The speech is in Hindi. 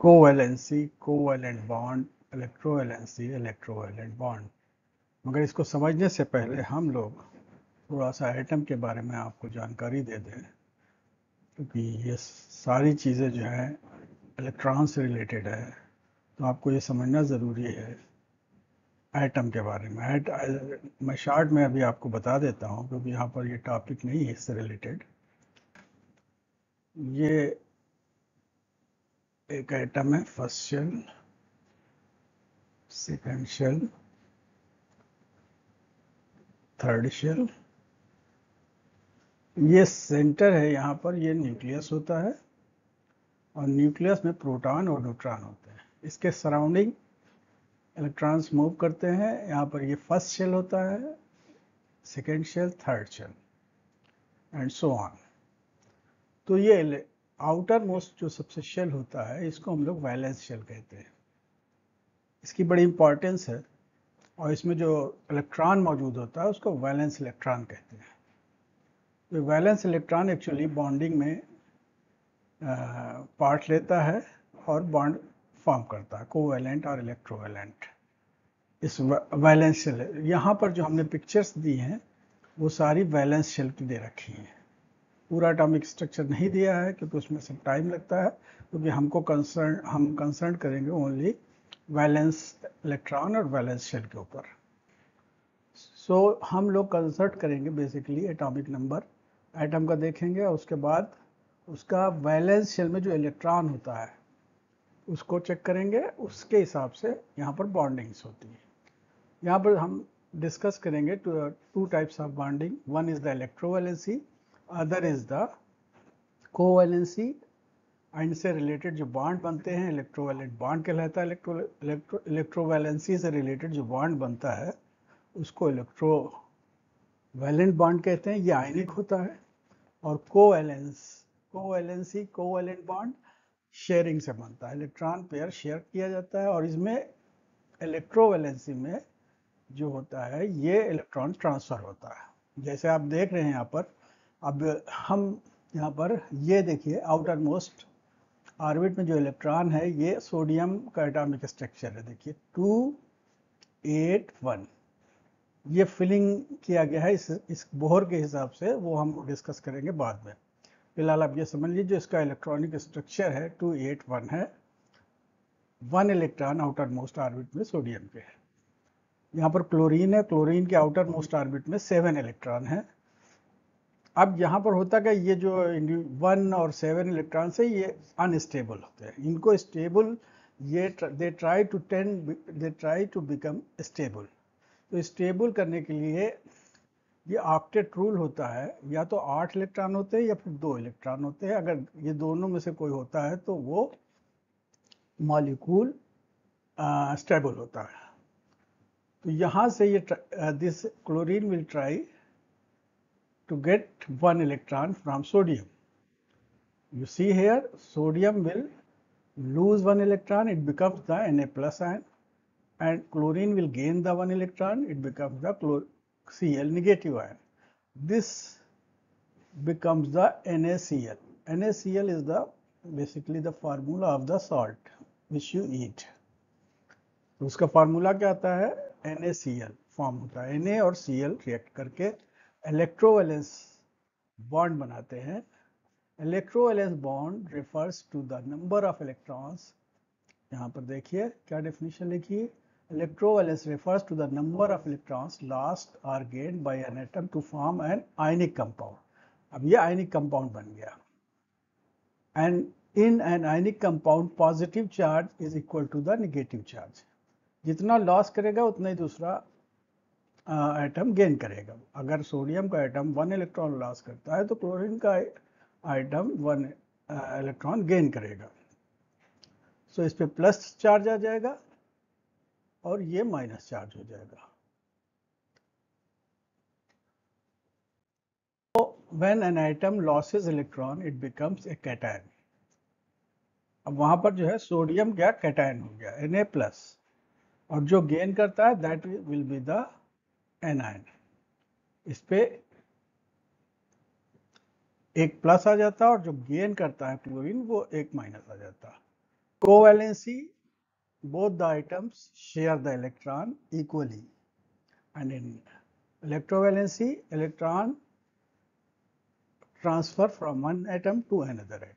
Covalency, covalent bond, electrovalency, electrovalent bond. मगर इसको समझने से पहले हम लोग थोड़ा सा एटम के बारे में आपको जानकारी दे दें, क्योंकि ये सारी चीज़ें जो हैं इलेक्ट्रॉन से रिलेटेड है, तो आपको ये समझना ज़रूरी है एटम के बारे में। मैं शॉर्ट में अभी आपको बता देता हूँ, क्योंकि यहाँ पर ये टॉपिक नहीं है इससे रिलेटेड। ये एक एटम है, first shell, second shell, third shell. ये सेंटर है, यहाँ पर ये न्यूक्लियस होता है और न्यूक्लियस में प्रोटॉन और न्यूट्रॉन होते हैं। इसके सराउंडिंग इलेक्ट्रॉन्स मूव करते हैं। यहाँ पर ये फर्स्ट शेल होता है, second shell, third shell and so on. तो ये आउटर मोस्ट जो सबसे शेल होता है, इसको हम लोग वैलेंस शेल कहते हैं। इसकी बड़ी इंपॉर्टेंस है, और इसमें जो इलेक्ट्रॉन मौजूद होता है उसको वैलेंस इलेक्ट्रॉन कहते हैं। तो वैलेंस इलेक्ट्रॉन एक्चुअली बॉन्डिंग में पार्ट लेता है और बॉन्ड फॉर्म करता है, कोवैलेंट और इलेक्ट्रोवैलेंट। इस वैलेंस शेल, यहाँ पर जो हमने पिक्चर्स दी हैं वो सारी वैलेंस शेल की दे रखी हैं। पूरा एटॉमिक स्ट्रक्चर नहीं दिया है, क्योंकि उसमें सब टाइम लगता है, क्योंकि हम कंसर्न करेंगे ओनली वैलेंस इलेक्ट्रॉन और वैलेंस शेल के ऊपर। सो हम लोग कंसर्ट करेंगे बेसिकली एटॉमिक नंबर, एटम का देखेंगे, और उसके बाद उसका वैलेंस शेल में जो इलेक्ट्रॉन होता है उसको चेक करेंगे। उसके हिसाब से यहाँ पर बॉन्डिंग्स होती है। यहाँ पर हम डिस्कस करेंगे two types of bonding. One is the electrovalency, other is the covalency. And से रिलेटेड जो बॉन्ड बनते हैं इलेक्ट्रोवैलेंट बॉन्ड कहलाता है। इलेक्ट्रोवैलेंसी से रिलेटेड जो बॉन्ड बनता है उसको इलेक्ट्रोवैलेंट बॉन्ड कहते हैं, ये आयनिक होता है। और कोवैलेंसी, कोवैलेंट बॉन्ड शेयरिंग से बनता है, इलेक्ट्रॉन पेयर शेयर किया जाता है। और इसमें इलेक्ट्रोवैलेंसी में जो होता है ये इलेक्ट्रॉन ट्रांसफर होता है। जैसे आप देख रहे हैं यहाँ पर, अब हम यहाँ पर ये देखिए आउटर मोस्ट ऑर्बिट में जो इलेक्ट्रॉन है, ये सोडियम का एटॉमिक स्ट्रक्चर है। देखिए 281, ये फिलिंग किया गया है इस बोहर के हिसाब से, वो हम डिस्कस करेंगे बाद में। फिलहाल आप ये समझ लीजिए जो इसका इलेक्ट्रॉनिक स्ट्रक्चर है 281 है। 1 इलेक्ट्रॉन आउटर मोस्ट ऑर्बिट में सोडियम के है। यहाँ पर क्लोरीन है, क्लोरीन के आउटर मोस्ट ऑर्बिट में 7 इलेक्ट्रॉन है। अब यहाँ पर होता क्या, ये जो 1 और 7 इलेक्ट्रॉन से ये अनस्टेबल होते हैं। इनको स्टेबल, ये they try to become stable. तो स्टेबल करने के लिए ये ऑक्टेट रूल होता है, या तो 8 इलेक्ट्रॉन होते हैं या फिर 2 इलेक्ट्रॉन होते हैं। अगर ये दोनों में से कोई होता है तो वो मॉलिक्यूल स्टेबल होता है। तो यहाँ से ये this chlorine will try to get 1 electron from sodium. You see here, sodium will lose 1 electron, it becomes the Na plus ion, and chlorine will gain the 1 electron, it becomes the Cl negative ion. This becomes the NaCl. NaCl is the basically the formula of the salt which you eat. तो उसका फार्मूला क्या आता है, NaCl फॉर्म होता है। Na और Cl रिएक्ट करके इलेक्ट्रोवैलेंस बॉन्ड बनाते हैं। Electrovalence bond refers to the number of electrons. यहाँ पर देखिए क्या डेफिनेशन लिखी, electrovalence refers to the number of electrons lost or gained by an atom to form an ionic compound. अब ये आयनिक कंपाउंड बन गया। And in an ionic compound positive charge is equal to the negative charge. जितना लॉस करेगा उतना ही दूसरा एटम गेन करेगा। अगर सोडियम का एटम 1 इलेक्ट्रॉन लॉस करता है तो क्लोरीन का आइटम 1 इलेक्ट्रॉन गेन करेगा। सो इस पे प्लस चार्ज आ जाएगा और ये माइनस चार्ज हो जाएगा। तो when an item losses electron it becomes a cation. अब वहां पर जो है सोडियम क्या कैटायन हो गया, Na प्लस, और जो गेन करता है that will be the anion. इस पे एक प्लस आ जाता है और जो गेन करता है क्लोरीन वो एक माइनस आ जाता है। Covalency, both the atoms share the electron equally, and in electrovalency, electron transfer from one atom to another atom.